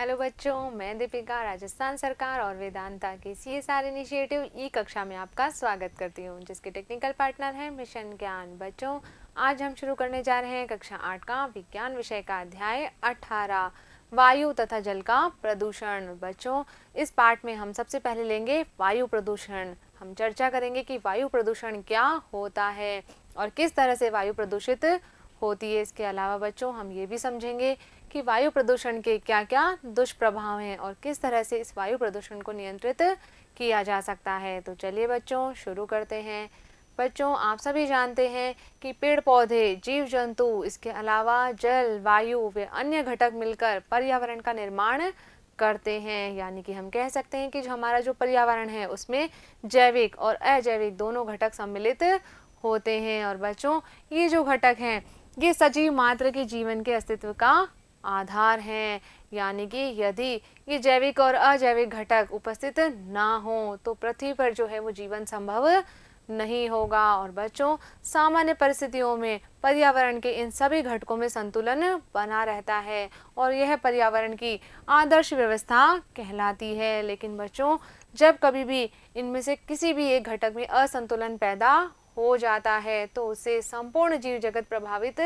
Hello बच्चों, मैं दीपिका राजस्थान सरकार और वेदांता के CSR इनिशिएटिव ई कक्षा में आपका स्वागत करती हूँ, जिसके टेक्निकल पार्टनर हैं मिशन ज्ञान। बच्चों, आज हम शुरू करने जा रहे हैं कक्षा 8 का विज्ञान विषय का अध्याय 18 वायु तथा जल का प्रदूषण। बच्चों, इस पाठ में हम सबसे पहले लेंगे वायु प्रदूषण। हम चर्चा करेंगे कि वायु प्रदूषण क्या होता है और किस तरह से वायु प्रदूषित होती है। इसके अलावा बच्चों, हम ये भी समझेंगे कि वायु प्रदूषण के क्या क्या दुष्प्रभाव हैं और किस तरह से इस वायु प्रदूषण को नियंत्रित किया जा सकता है। तो चलिए बच्चों, शुरू करते हैं। बच्चों, आप सभी जानते हैं कि पेड़ पौधे, जीव जंतु, इसके अलावा जल, वायु व अन्य घटक मिलकर पर्यावरण का निर्माण करते हैं। यानी कि हम कह सकते हैं कि जो हमारा जो पर्यावरण है उसमें जैविक और अजैविक दोनों घटक सम्मिलित होते हैं। और बच्चों, ये जो घटक हैं ये सजीव मात्र के जीवन के अस्तित्व का आधार हैं। यानी कि यदि ये जैविक और अजैविक घटक उपस्थित ना हो तो पृथ्वी पर जो है वो जीवन संभव नहीं होगा। और बच्चों, सामान्य परिस्थितियों में पर्यावरण के इन सभी घटकों में संतुलन बना रहता है और यह पर्यावरण की आदर्श व्यवस्था कहलाती है। लेकिन बच्चों, जब कभी भी इनमें से किसी भी एक घटक में असंतुलन पैदा हो जाता है तो उससे संपूर्ण जीव जगत प्रभावित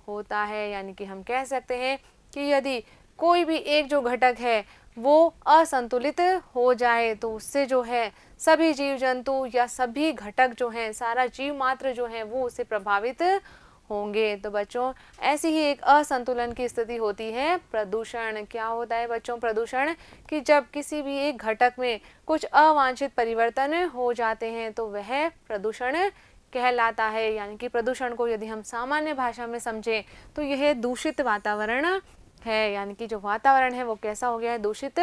होता है। यानी कि हम कह सकते हैं कि यदि कोई भी एक जो घटक है वो असंतुलित हो जाए तो उससे जो है सभी जीव जंतु या सभी घटक जो हैं, सारा जीव मात्र जो है वो उससे प्रभावित होंगे। तो बच्चों, ऐसी ही एक असंतुलन की स्थिति होती है प्रदूषण। क्या होता है बच्चों प्रदूषण? कि जब किसी भी एक घटक में कुछ अवांछित परिवर्तन हो जाते हैं तो वह प्रदूषण कहलाता है। यानी कि प्रदूषण को यदि हम सामान्य भाषा में समझें तो यह दूषित वातावरण है। यानी कि जो वातावरण है वो कैसा हो गया है? दूषित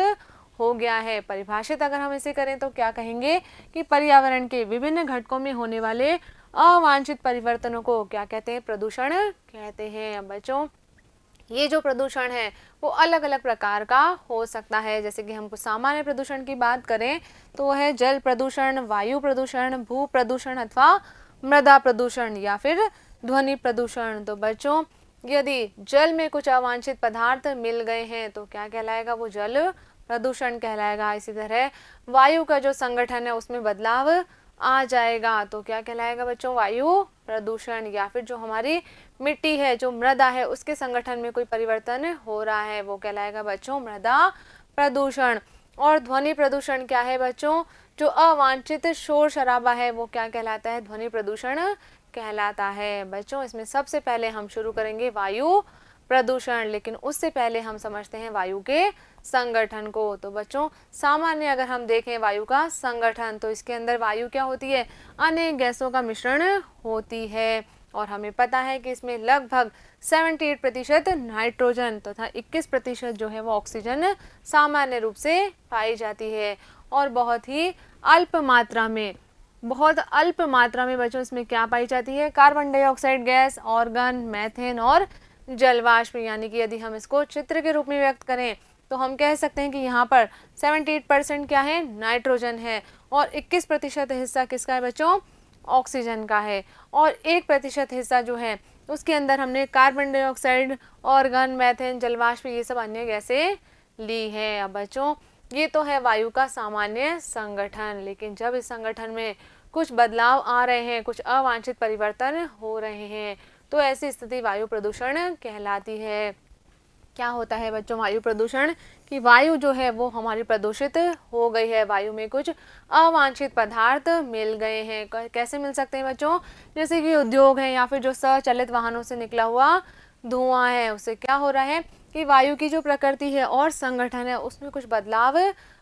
हो गया है। परिभाषित अगर हम इसे करें तो क्या कहेंगे कि पर्यावरण के विभिन्न घटकों में होने वाले अवांछित परिवर्तनों को क्या कहते हैं? प्रदूषण कहते हैं। बच्चों, ये जो प्रदूषण है वो अलग अलग प्रकार का हो सकता है। जैसे कि हम कुछ सामान्य प्रदूषण की बात करें तो वह है जल प्रदूषण, वायु प्रदूषण, भू प्रदूषण अथवा मृदा प्रदूषण या फिर ध्वनि प्रदूषण। तो बच्चों, यदि जल में कुछ अवांछित पदार्थ मिल गए हैं तो क्या कहलाएगा? वो जल प्रदूषण कहलाएगा। इसी तरह वायु का जो संगठन है उसमें बदलाव आ जाएगा तो क्या कहलाएगा बच्चों? वायु प्रदूषण। या फिर जो हमारी मिट्टी है, जो मृदा है, उसके संगठन में कोई परिवर्तन हो रहा है वो कहलाएगा बच्चों मृदा प्रदूषण। और ध्वनि प्रदूषण क्या है बच्चों? जो अवांछित शोर शराबा है वो क्या कहलाता है? ध्वनि प्रदूषण कहलाता है। बच्चों, इसमें सबसे पहले हम शुरू करेंगे वायु प्रदूषण, लेकिन उससे पहले हम समझते हैं वायु के संगठन को। तो बच्चों, सामान्य अगर हम देखें वायु का संगठन तो इसके अंदर वायु क्या होती है? अनेक गैसों का मिश्रण होती है और हमें पता है कि इसमें लगभग 78% नाइट्रोजन तथा 21% जो है वो ऑक्सीजन सामान्य रूप से पाई जाती है। और बहुत अल्प मात्रा में बच्चों इसमें क्या पाई जाती है? Carbon dioxide gas, organ, methane और जलवाष्प। यानी कि यदि हम इसको चित्र के रूप में व्यक्त करें तो हम कह सकते हैं कि यहाँ पर 78% क्या है? नाइट्रोजन है और 21% हिस्सा किसका है बच्चों? ऑक्सीजन का है। और 1% हिस्सा जो है उसके अंदर हमने कार्बन डाइऑक्साइड, ऑर्गन, मीथेन, जलवाष्प ये सब अन्य गैसें ली है। अब बच्चों, ये तो है वायु का सामान्य संगठन। लेकिन जब इस संगठन में कुछ बदलाव आ रहे हैं, कुछ अवांछित परिवर्तन हो रहे हैं तो ऐसी स्थिति वायु प्रदूषण कहलाती है। क्या होता है बच्चों वायु प्रदूषण? कि वायु जो है वो हमारी प्रदूषित हो गई है, वायु में कुछ अवांछित पदार्थ मिल गए हैं। कैसे मिल सकते हैं बच्चों? जैसे कि उद्योग है या फिर जो स्वचालित वाहनों से निकला हुआ धुआं है, उससे क्या हो रहा है कि वायु की जो प्रकृति है और संगठन है उसमें कुछ बदलाव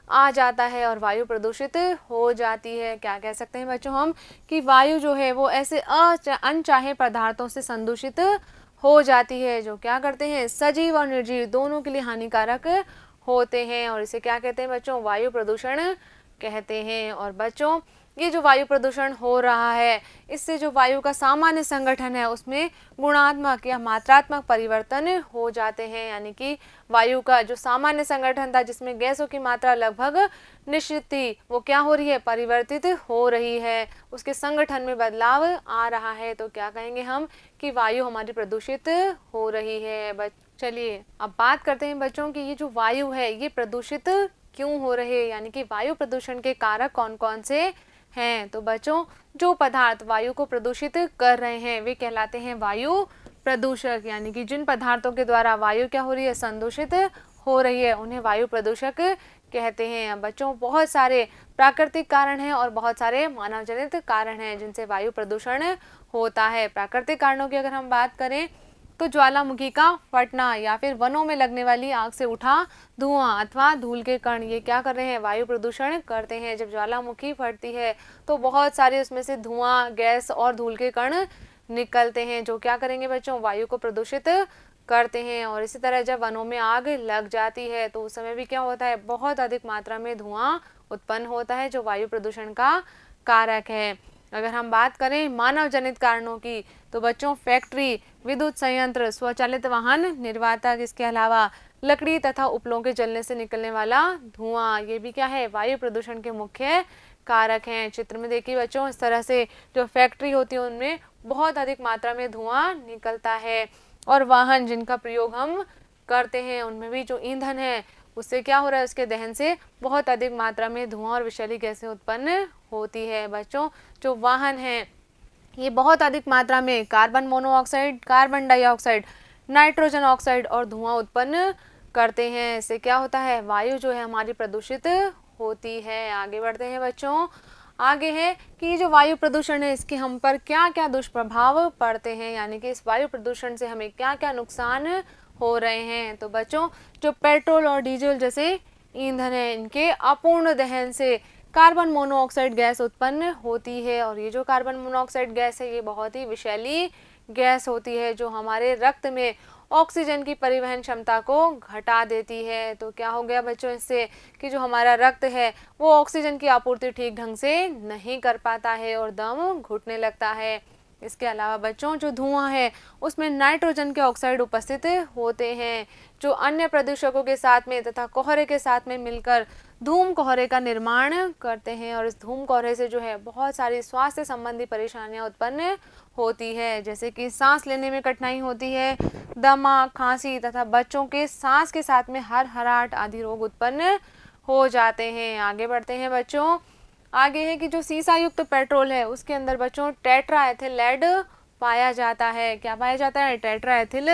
आ जाता है और वायु प्रदूषित हो जाती है। क्या कह सकते हैं बच्चों हम? कि वायु जो है वो ऐसे अनचाहे पदार्थों से संदूषित हो जाती है जो क्या करते हैं? सजीव और निर्जीव दोनों के लिए हानिकारक होते हैं और इसे क्या कहते हैं बच्चों? वायु प्रदूषण कहते हैं। और बच्चों, ये जो वायु प्रदूषण हो रहा है, इससे जो वायु का सामान्य संगठन है उसमें गुणात्मक या मात्रात्मक परिवर्तन हो जाते हैं। यानी कि वायु का जो सामान्य संगठन था जिसमें गैसों की मात्रा लगभग निश्चित थी, वो क्या हो रही है, परिवर्तित हो रही है, उसके संगठन में बदलाव आ रहा है। तो क्या कहेंगे हम कि वायु हमारी प्रदूषित हो रही है। चलिए अब बात करते हैं बच्चों की ये जो वायु है ये प्रदूषित क्यों हो रहे हैं, यानी कि वायु प्रदूषण के कारक कौन कौन से हैं। तो बच्चों जो पदार्थ वायु को प्रदूषित कर रहे हैं वे कहलाते हैं वायु प्रदूषक। यानी कि जिन पदार्थों के द्वारा वायु क्या हो रही है, संदूषित हो रही है, उन्हें वायु प्रदूषक कहते हैं। बच्चों बहुत सारे प्राकृतिक कारण हैं और बहुत सारे मानव जनित कारण हैं जिनसे वायु प्रदूषण होता है। प्राकृतिक कारणों की अगर हम बात करें तो ज्वालामुखी का फटना या फिर वनों में लगने वाली आग से उठा धुआं अथवा धूल के कण, ये क्या कर रहे हैं, वायु प्रदूषण करते हैं। जब ज्वालामुखी फटती है तो बहुत सारे उसमें से धुआं, गैस और धूल के कण निकलते हैं जो क्या करेंगे बच्चों, वायु को प्रदूषित करते हैं। और इसी तरह जब वनों में आग लग जाती है तो उस समय भी क्या होता है, बहुत अधिक मात्रा में धुआं उत्पन्न होता है जो वायु प्रदूषण का कारक है। अगर हम बात करें मानव जनित कारणों की तो बच्चों फैक्ट्री, विद्युत संयंत्र, स्वचालित वाहन, निर्वातक, इसके अलावा लकड़ी तथा उपलों के जलने से निकलने वाला धुआं, ये भी क्या है, वायु प्रदूषण के मुख्य कारक हैं। चित्र में देखिए बच्चों, इस तरह से जो फैक्ट्री होती है उनमें बहुत अधिक मात्रा में धुआं निकलता है और वाहन जिनका प्रयोग हम करते हैं उनमें भी जो ईंधन है उससे क्या हो रहा है, उसके दहन से बहुत अधिक मात्रा में धुआं और विषैली गैसें उत्पन्न होती है। बच्चों जो वाहन हैं ये बहुत अधिक मात्रा में carbon monoxide, carbon dioxide, nitrogen oxide और धुआं उत्पन्न करते हैं। इससे क्या होता है, वायु जो है हमारी प्रदूषित होती है। आगे बढ़ते हैं बच्चों, आगे है कि ये जो वायु प्रदूषण है इसके हम पर क्या क्या दुष्प्रभाव पड़ते हैं, यानी कि इस वायु प्रदूषण से हमें क्या क्या नुकसान हो रहे हैं। तो बच्चों जो पेट्रोल और डीजल जैसे ईंधन है इनके अपूर्ण दहन से कार्बन मोनोऑक्साइड गैस उत्पन्न होती है और ये जो कार्बन मोनोऑक्साइड गैस है ये बहुत ही विषैली गैस होती है जो हमारे रक्त में ऑक्सीजन की परिवहन क्षमता को घटा देती है। तो क्या हो गया बच्चों इससे कि जो हमारा रक्त है वो ऑक्सीजन की आपूर्ति ठीक ढंग से नहीं कर पाता है और दम घुटने लगता है। इसके अलावा बच्चों जो धुआं है उसमें नाइट्रोजन के ऑक्साइड उपस्थित होते हैं जो अन्य प्रदूषकों के साथ में तथा कोहरे के साथ में मिलकर धूम कोहरे का निर्माण करते हैं और इस धूम कोहरे से जो है बहुत सारी स्वास्थ्य संबंधी परेशानियां उत्पन्न होती है, जैसे कि सांस लेने में कठिनाई होती है, दमा, खांसी तथा बच्चों के सांस के साथ में हरहराहट आदि रोग उत्पन्न हो जाते हैं। आगे बढ़ते हैं बच्चों, आगे है कि जो सीसा युक्त पेट्रोल है उसके अंदर बच्चों टेट्रा एथिल लेड पाया जाता है। क्या पाया जाता है, टेट्रा एथिल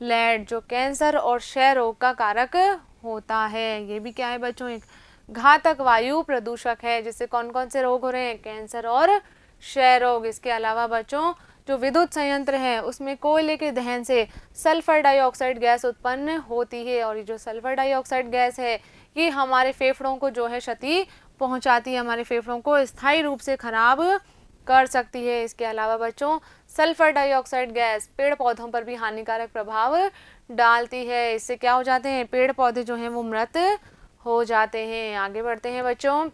लेड, जो कैंसर और क्षय रोग का कारक होता है। ये भी क्या है बच्चों, एक घातक वायु प्रदूषक है जिससे कौन कौन से रोग हो रहे हैं, कैंसर और क्षय रोग। इसके अलावा बच्चों जो विद्युत संयंत्र है उसमें कोयले के दहन से सल्फर डाइऑक्साइड गैस उत्पन्न होती है और ये जो सल्फर डाइऑक्साइड गैस है ये हमारे फेफड़ों को जो है क्षति पहुंचाती है, हमारे फेफड़ों को स्थायी रूप से खराब कर सकती है। इसके अलावा बच्चों सल्फर डाइऑक्साइड गैस पेड़ पौधों पर भी हानिकारक प्रभाव डालती है। इससे क्या हो जाते हैं, पेड़ पौधे जो हैं वो मृत हो जाते हैं। आगे बढ़ते हैं बच्चों,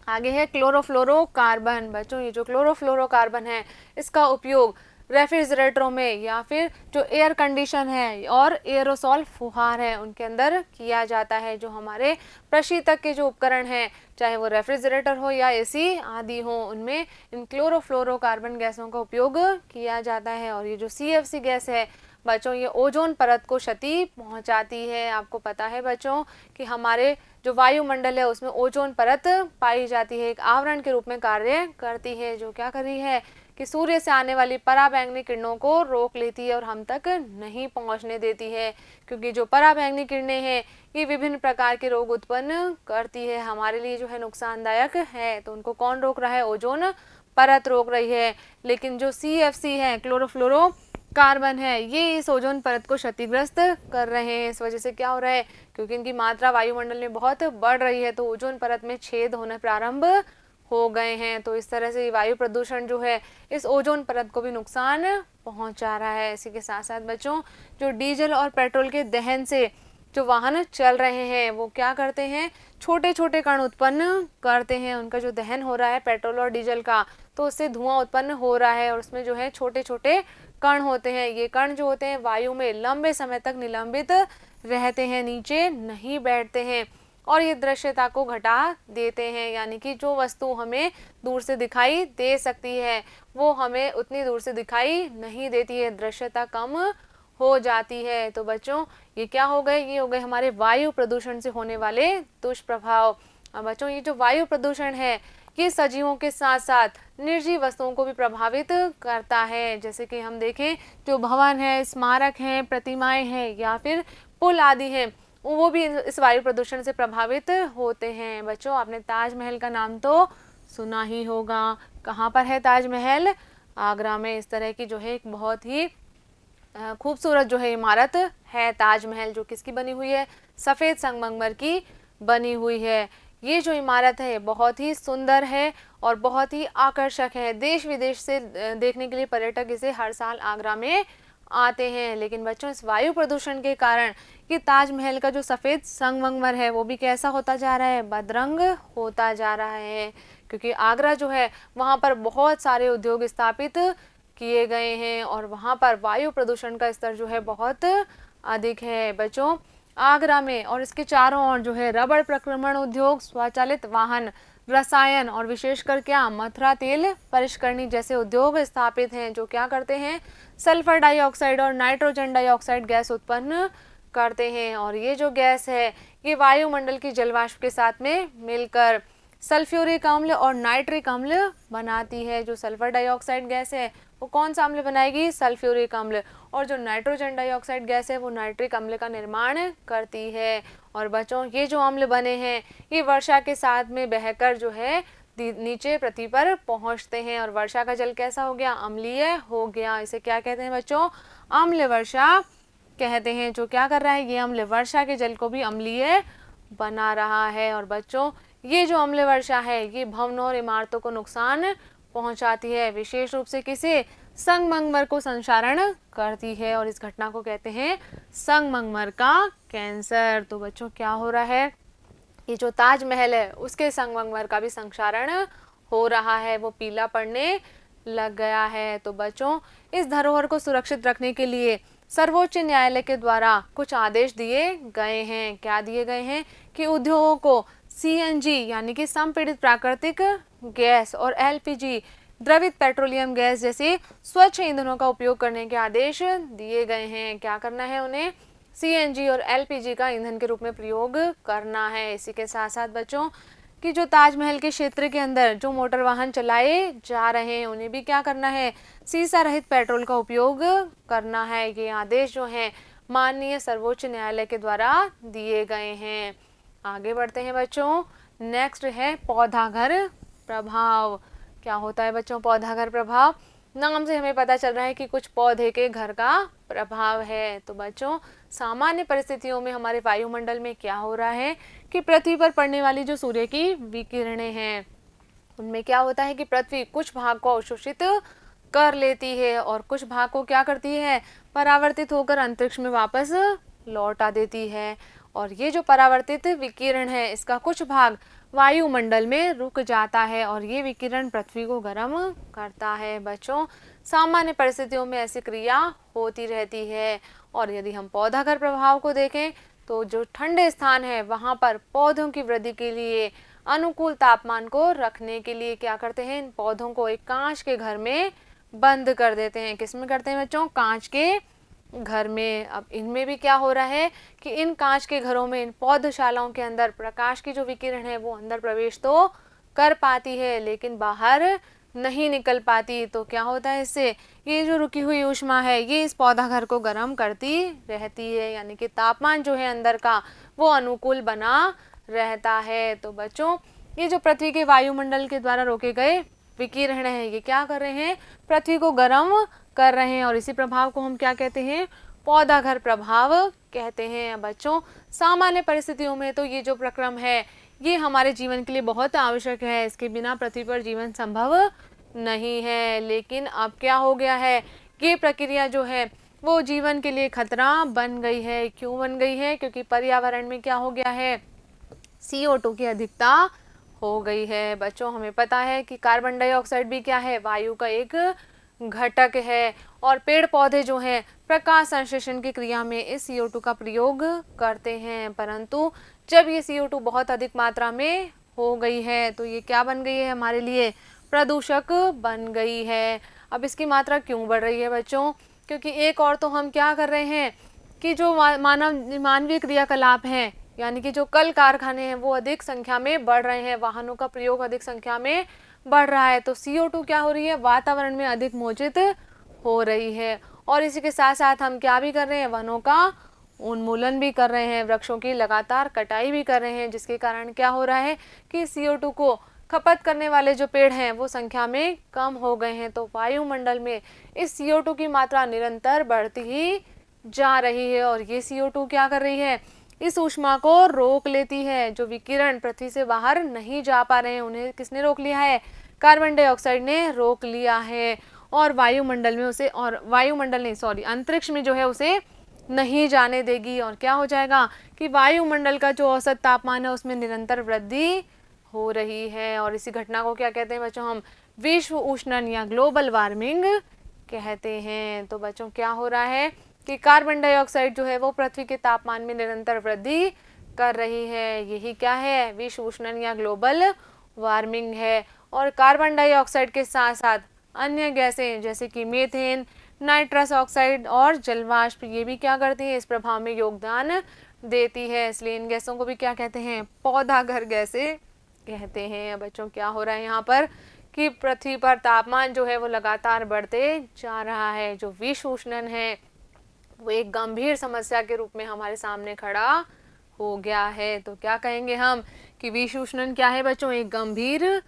आगे है क्लोरोफ्लोरोकार्बन। बच्चों ये जो क्लोरोफ्लोरोकार्बन है इसका उपयोग रेफ्रिजरेटरों में या फिर जो एयर कंडीशन है और एरोसॉल फुहार है उनके अंदर किया जाता है। जो हमारे प्रशीतक के जो उपकरण हैं चाहे वो रेफ्रिजरेटर हो या एसी आदि हो उनमें इन क्लोरोफ्लोरोकार्बन गैसों का उपयोग किया जाता है। और ये जो CFC गैस है बच्चों ये ओजोन परत को क्षति पहुंचाती है। आपको पता है बच्चों कि हमारे जो वायुमंडल है उसमें ओजोन परत पाई जाती है, एक आवरण के रूप में कार्य करती है जो क्या कर रही है कि सूर्य से आने वाली पराबैंगनी किरणों को रोक लेती है और हम तक नहीं पहुंचने देती है, क्योंकि जो पराबैंगनी किरणें हैं ये विभिन्न प्रकार के रोग उत्पन्न करती है, हमारे लिए जो है नुकसानदायक है। तो उनको कौन रोक रहा है, ओजोन परत रोक रही है। लेकिन जो CFC है क्लोरोफ्लोरो कार्बन है ये इस ओजोन परत को क्षतिग्रस्त कर रहे हैं। इस वजह से क्या हो रहा है, क्योंकि इनकी मात्रा वायुमंडल में बहुत बढ़ रही है तो ओजोन परत में छेद होने प्रारंभ हो गए हैं। तो इस तरह से वायु प्रदूषण जो है इस ओजोन परत को भी नुकसान पहुंचा रहा है। इसी के साथ साथ बच्चों जो डीजल और पेट्रोल के दहन से जो वाहन चल रहे हैं वो क्या करते हैं, छोटे छोटे कण उत्पन्न करते हैं। उनका जो दहन हो रहा है पेट्रोल और डीजल का, तो उससे धुआं उत्पन्न हो रहा है और उसमें जो है छोटे छोटे कण होते हैं। ये कण जो होते हैं वायु में लंबे समय तक निलंबित रहते हैं, नीचे नहीं बैठते हैं और ये दृश्यता को घटा देते हैं। यानी कि जो वस्तु हमें दूर से दिखाई दे सकती है वो हमें उतनी दूर से दिखाई नहीं देती है, दृश्यता कम हो जाती है। तो बच्चों ये क्या हो गए, ये हो गए हमारे वायु प्रदूषण से होने वाले दुष्प्रभाव। अब बच्चों ये जो वायु प्रदूषण है ये सजीवों के साथ साथ निर्जीव वस्तुओं को भी प्रभावित करता है। जैसे कि हम देखें जो भवन है, स्मारक हैं, प्रतिमाएं हैं या फिर पुल आदि हैं, वो भी इस वायु प्रदूषण से प्रभावित होते हैं। बच्चों आपने ताजमहल का नाम तो सुना ही होगा। कहाँ पर है ताजमहल? आगरा में। इस तरह की जो है एक बहुत ही खूबसूरत जो है इमारत है ताजमहल, जो किसकी बनी हुई है? सफ़ेद संगमरमर की बनी हुई है। ये जो इमारत है बहुत ही सुंदर है और बहुत ही आकर्षक है। देश विदेश से देखने के लिए पर्यटक इसे हर साल आगरा में आते हैं। लेकिन बच्चों इस वायु प्रदूषण के कारण कि ताजमहल का जो सफ़ेद संगमरमर है वो भी कैसा होता जा रहा है? बदरंग होता जा रहा है, क्योंकि आगरा जो है वहाँ पर बहुत सारे उद्योग स्थापित किए गए हैं और वहाँ पर वायु प्रदूषण का स्तर जो है बहुत अधिक है। बच्चों आगरा में और इसके चारों ओर जो है रबड़ प्रक्रमण उद्योग, स्वचालित वाहन, रसायन और विशेषकर क्या मथुरा तेल परिष्करणी जैसे उद्योग स्थापित हैं, जो क्या करते हैं? सल्फर डाइऑक्साइड और नाइट्रोजन डाइऑक्साइड गैस उत्पन्न करते हैं। और ये जो गैस है ये वायुमंडल की जलवाष्प के साथ में मिलकर सल्फ्यूरिक अम्ल और नाइट्रिक अम्ल बनाती है। जो सल्फर डाइऑक्साइड गैस है वो कौन सा अम्ल बनाएगी? सल्फ्यूरिक अम्ल। और जो नाइट्रोजन डाइऑक्साइड गैस है वो नाइट्रिक अम्ल का निर्माण करती है। और बच्चों ये जो अम्ल बने हैं ये वर्षा के साथ में बहकर जो है नीचे पृथ्वी पर पहुंचते हैं और वर्षा का जल कैसा हो गया? अम्लीय हो गया। इसे क्या कहते हैं बच्चों? अम्ल वर्षा कहते हैं। जो क्या कर रहा है? ये अम्ल वर्षा के जल को भी अम्लीय बना रहा है। और बच्चों ये जो अम्ल वर्षा है ये भवनों और इमारतों को नुकसान पहुंचाती है, विशेष रूप से किसे? संगमरमर को संक्षारण करती है और इस घटना को कहते हैं संगमरमर का कैंसर। तो बच्चों क्या हो रहा है? ये जो ताजमहल है उसके संगमरमर का भी संक्षारण हो रहा है, वो पीला पड़ने लग गया है। तो बच्चों इस धरोहर को सुरक्षित रखने के लिए सर्वोच्च न्यायालय के द्वारा कुछ आदेश दिए गए हैं। क्या दिए गए हैं? कि उद्योगों को सीएनजी यानी कि संपीड़ित प्राकृतिक गैस और एलपीजी द्रवित पेट्रोलियम गैस जैसे स्वच्छ ईंधनों का उपयोग करने के आदेश दिए गए हैं। क्या करना है उन्हें? सीएनजी और एलपीजी का ईंधन के रूप में प्रयोग करना है। इसी के साथ साथ बच्चों कि जो ताजमहल के क्षेत्र के अंदर जो मोटर वाहन चलाए जा रहे हैं उन्हें भी क्या करना है? सीसा रहित पेट्रोल का उपयोग करना है। ये आदेश जो हैं माननीय सर्वोच्च न्यायालय के द्वारा दिए गए हैं। आगे बढ़ते हैं बच्चों। नेक्स्ट है पौधाघर प्रभाव। क्या होता है बच्चों पौधाघर प्रभाव? नाम से हमें पता चल रहा है कि कुछ पौधे के घर का प्रभाव है। तो बच्चों सामान्य परिस्थितियों में हमारे वायुमंडल में क्या हो रहा है कि पृथ्वी पर पड़ने वाली जो सूर्य की विकिरणें हैं उनमें क्या होता है कि पृथ्वी कुछ भाग को अवशोषित कर लेती है और कुछ भाग को क्या करती है? परावर्तित होकर अंतरिक्ष में वापस लौटा देती है। और ये जो परावर्तित विकिरण है इसका कुछ भाग वायुमंडल में रुक जाता है और ये विकिरण पृथ्वी को गर्म करता है। बच्चों सामान्य परिस्थितियों में ऐसी क्रिया होती रहती है। और यदि हम पौधाघर प्रभाव को देखें तो जो ठंडे स्थान है वहाँ पर पौधों की वृद्धि के लिए अनुकूल तापमान को रखने के लिए क्या करते हैं? इन पौधों को एक कांच के घर में बंद कर देते हैं। किस में करते हैं बच्चों? कांच के घर में। अब इनमें भी क्या हो रहा है कि इन कांच के घरों में, इन पौधशालाओं के अंदर प्रकाश की जो विकिरण है वो अंदर प्रवेश तो कर पाती है लेकिन बाहर नहीं निकल पाती। तो क्या होता है इससे? ये जो रुकी हुई ऊष्मा है ये इस पौधा घर को गर्म करती रहती है, यानी कि तापमान जो है अंदर का वो अनुकूल बना रहता है। तो बच्चों ये जो पृथ्वी के वायुमंडल के द्वारा रोके गए विकिरण है ये क्या कर रहे हैं? पृथ्वी को गर्म कर रहे हैं और इसी प्रभाव को हम क्या कहते हैं? पौधाघर प्रभाव कहते हैं। बच्चों सामान्य परिस्थितियों में तो ये जो प्रक्रम है ये हमारे जीवन के लिए बहुत आवश्यक है, इसके बिना पृथ्वी पर जीवन संभव नहीं है। लेकिन अब क्या हो गया है? ये प्रक्रिया जो है वो जीवन के लिए खतरा बन गई है। क्यों बन गई है? क्योंकि पर्यावरण में क्या हो गया है, CO2 की अधिकता हो गई है। बच्चों हमें पता है कि कार्बन डाइऑक्साइड भी क्या है, वायु का एक घटक है, और पेड़ पौधे जो हैं प्रकाश संश्लेषण की क्रिया में इस CO2 का प्रयोग करते हैं। परंतु जब ये CO2 बहुत अधिक मात्रा में हो गई है तो ये क्या बन गई है, हमारे लिए प्रदूषक बन गई है। अब इसकी मात्रा क्यों बढ़ रही है बच्चों? क्योंकि एक और तो हम क्या कर रहे हैं कि जो मानवीय क्रियाकलाप हैं, यानी कि जो कल कारखाने हैं वो अधिक संख्या में बढ़ रहे हैं, वाहनों का प्रयोग अधिक संख्या में बढ़ रहा है, तो CO2 क्या हो रही है, वातावरण में अधिक मोजित हो रही है। और इसी के साथ साथ हम क्या भी कर रहे हैं, वनों का उन्मूलन भी कर रहे हैं, वृक्षों की लगातार कटाई भी कर रहे हैं, जिसके कारण क्या हो रहा है कि CO2 को खपत करने वाले जो पेड़ हैं वो संख्या में कम हो गए हैं। तो वायुमंडल में इस CO2 की मात्रा निरंतर बढ़ती ही जा रही है, और ये CO2 क्या कर रही है, इस ऊष्मा को रोक लेती है। जो विकिरण पृथ्वी से बाहर नहीं जा पा रहे हैं उन्हें किसने रोक लिया है, कार्बन डाइऑक्साइड ने रोक लिया है, और वायुमंडल में उसे, और वायुमंडल नहीं सॉरी अंतरिक्ष में जो है उसे नहीं जाने देगी। और क्या हो जाएगा कि वायुमंडल का जो औसत तापमान है उसमें निरंतर वृद्धि हो रही है, और इसी घटना को क्या कहते हैं बच्चों, हम विश्व उष्णन या ग्लोबल वार्मिंग कहते हैं। तो बच्चों क्या हो रहा है कि कार्बन डाइऑक्साइड जो है वो पृथ्वी के तापमान में निरंतर वृद्धि कर रही है। यही क्या है, विश्व उष्णन या ग्लोबल वार्मिंग है। और कार्बन डाइऑक्साइड के साथ साथ अन्य गैसें जैसे कि मीथेन, नाइट्रस ऑक्साइड और जलवाष्प, ये भी क्या करती है, इस प्रभाव में योगदान देती है। इसलिए इन गैसों को भी क्या कहते हैं, पौधा घर गैसें कहते हैं। बच्चों क्या हो रहा है यहाँ पर कि पृथ्वी पर तापमान जो है वो लगातार बढ़ते जा रहा है। जो विश्व उष्णन है वो एक गंभीर समस्या के रूप में हमारे सामने खड़ा हो गया है। तो क्या कहेंगे हम कि विश्व उष्णन क्या है बच्चों, एक गंभीर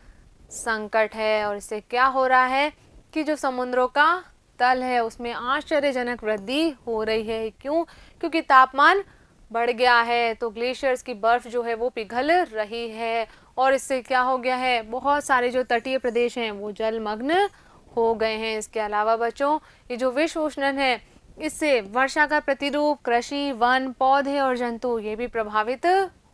संकट है। और इससे क्या हो रहा है कि जो समुद्रों का तल है उसमें आश्चर्यजनक वृद्धि हो रही है। क्यों? क्योंकि तापमान बढ़ गया है, तो ग्लेशियर्स की बर्फ जो है वो पिघल रही है, और इससे क्या हो गया है, बहुत सारे जो तटीय प्रदेश हैं वो जलमग्न हो गए हैं। इसके अलावा बच्चों ये जो विश्व उष्णन है इससे वर्षा का प्रतिरूप, कृषि, वन, पौधे और जंतु ये भी प्रभावित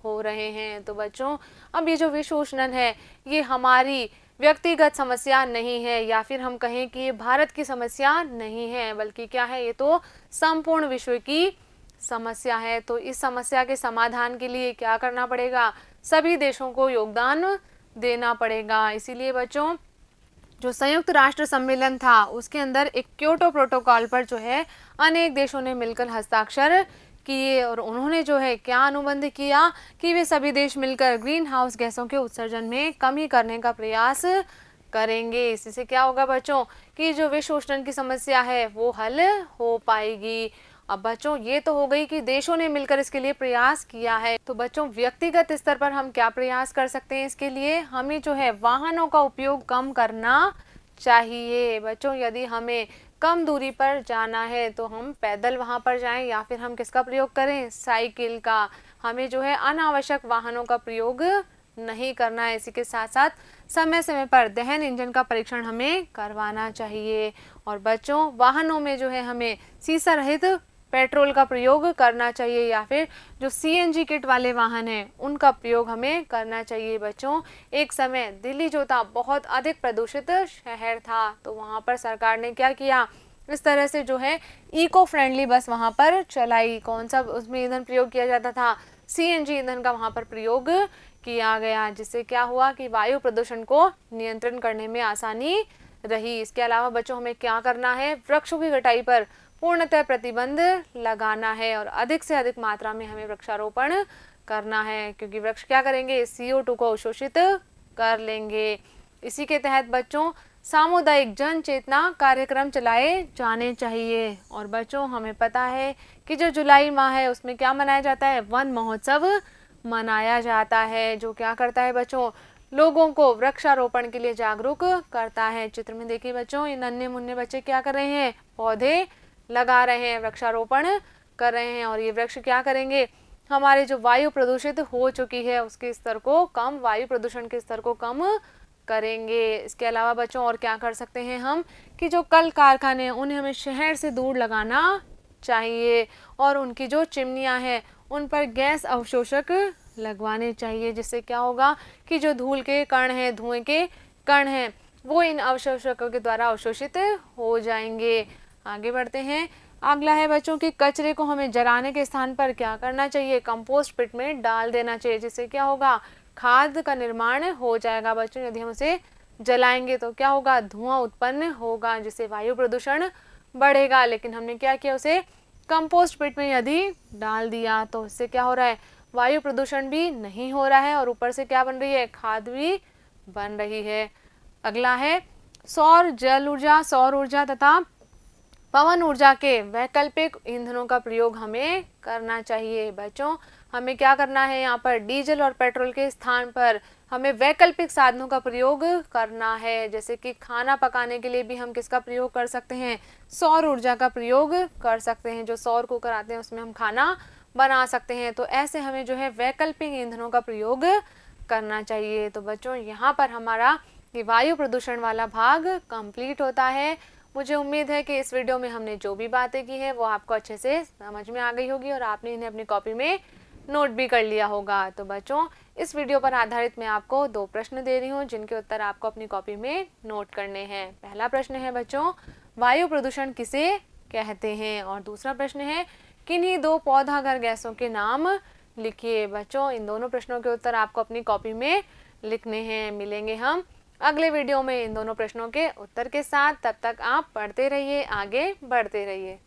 हो रहे हैं। तो बच्चों अब ये जो विश्व उष्णन है ये हमारी व्यक्तिगत समस्या नहीं है, या फिर हम कहें कि ये भारत की समस्या नहीं है, बल्कि क्या है, ये तो संपूर्ण विश्व की समस्या है। तो इस समस्या के समाधान के लिए क्या करना पड़ेगा, सभी देशों को योगदान देना पड़ेगा। इसीलिए बच्चों जो संयुक्त राष्ट्र सम्मेलन था उसके अंदर एक क्योटो प्रोटोकॉल पर जो है अनेक देशों ने मिलकर हस्ताक्षर किए, और उन्होंने जो है क्या अनुबंध किया कि वे सभी देश मिलकर ग्रीन हाउस गैसों के उत्सर्जन में कमी करने का प्रयास करेंगे। इससे क्या होगा बच्चों कि जो विश्व उष्णन की समस्या है वो हल हो पाएगी। अब बच्चों ये तो हो गई कि देशों ने मिलकर इसके लिए प्रयास किया है, तो बच्चों व्यक्तिगत स्तर पर हम क्या प्रयास कर सकते हैं, इसके लिए हमें जो है वाहनों का उपयोग कम करना चाहिए। बच्चों यदि हमें कम दूरी पर जाना है तो हम पैदल वहां पर जाएं, या फिर हम किसका प्रयोग करें, साइकिल का। हमें जो है अनावश्यक वाहनों का प्रयोग नहीं करना है। इसी के साथ साथ समय समय पर दहन इंजन का परीक्षण हमें करवाना चाहिए। और बच्चों वाहनों में जो है हमें सीसा रहित पेट्रोल का प्रयोग करना चाहिए, या फिर जो CNG किट वाले वाहन हैं उनका प्रयोग हमें करना चाहिए। बच्चों एक समय दिल्ली जो था बहुत अधिक प्रदूषित शहर था, तो वहाँ पर सरकार ने क्या किया, इस तरह से जो है इको फ्रेंडली बस वहाँ पर चलाई। कौन सा उसमें ईंधन प्रयोग किया जाता था, CNG ईंधन का वहाँ पर प्रयोग किया गया, जिससे क्या हुआ कि वायु प्रदूषण को नियंत्रण करने में आसानी रही। इसके अलावा बच्चों हमें क्या करना है, वृक्षों की कटाई पर पूर्णतः प्रतिबंध लगाना है, और अधिक से अधिक मात्रा में हमें वृक्षारोपण करना है, क्योंकि वृक्ष क्या करेंगे, CO2 को अवशोषित कर लेंगे। इसी के तहत बच्चों सामुदायिक जन चेतना कार्यक्रम चलाए जाने चाहिए। और बच्चों हमें पता है कि जो जुलाई माह है उसमें क्या मनाया जाता है, वन महोत्सव मनाया जाता है, जो क्या करता है बच्चों, लोगों को वृक्षारोपण के लिए जागरूक करता है। चित्र में देखिए बच्चों ये नन्हे मुन्ने बच्चे क्या कर रहे हैं, पौधे लगा रहे हैं, वृक्षारोपण कर रहे हैं। और ये वृक्ष क्या करेंगे, हमारे जो वायु प्रदूषित हो चुकी है उसके स्तर को कम, वायु प्रदूषण के स्तर को कम करेंगे। इसके अलावा बच्चों और क्या कर सकते हैं हम कि जो कल कारखाने हैं उन्हें हमें शहर से दूर लगाना चाहिए और उनकी जो चिमनियां हैं उन पर गैस अवशोषक लगवाने चाहिए, जिससे क्या होगा कि जो धूल के कण हैं, धुएं के कण हैं, वो इन अवशोषकों के द्वारा अवशोषित हो जाएंगे। आगे बढ़ते हैं। अगला है बच्चों कि कचरे को हमें जलाने के स्थान पर क्या करना चाहिए, कंपोस्ट पिट में डाल देना चाहिए, जिससे क्या होगा खाद का निर्माण हो जाएगा। बच्चों यदि हम उसे जलाएंगे तो क्या होगा, धुआं उत्पन्न होगा, जिससे वायु प्रदूषण बढ़ेगा। लेकिन हमने क्या किया, उसे कंपोस्ट पिट में यदि डाल दिया तो इससे क्या हो रहा है, वायु प्रदूषण भी नहीं हो रहा है और ऊपर से क्या बन रही है, खाद भी बन रही है। अगला है सौर ऊर्जा तथा पवन ऊर्जा के वैकल्पिक ईंधनों का प्रयोग हमें करना चाहिए। बच्चों हमें क्या करना है, यहाँ पर डीजल और पेट्रोल के स्थान पर हमें वैकल्पिक साधनों का प्रयोग करना है। जैसे कि खाना पकाने के लिए भी हम किसका प्रयोग कर सकते हैं, सौर ऊर्जा का प्रयोग कर सकते हैं। जो सौर कुकर आते हैं उसमें हम खाना बना सकते हैं। तो ऐसे हमें जो है वैकल्पिक ईंधनों का प्रयोग करना चाहिए। तो बच्चों यहाँ पर हमारा ये वायु प्रदूषण वाला भाग कंप्लीट होता है। मुझे उम्मीद है कि इस वीडियो में हमने जो भी बातें की है वो आपको अच्छे से समझ में आ गई होगी और आपने इन्हें अपनी कॉपी में नोट भी कर लिया होगा। तो बच्चों इस वीडियो पर आधारित मैं आपको 2 प्रश्न दे रही हूँ जिनके उत्तर आपको अपनी कॉपी में नोट करने हैं। पहला प्रश्न है बच्चों, वायु प्रदूषण किसे कहते हैं, और दूसरा प्रश्न है किन्हीं 2 पौधाघर गैसों के नाम लिखिए। बच्चों इन दोनों प्रश्नों के उत्तर आपको अपनी कॉपी में लिखने हैं। मिलेंगे हम अगले वीडियो में इन दोनों प्रश्नों के उत्तर के साथ। तब तक आप पढ़ते रहिए, आगे बढ़ते रहिए।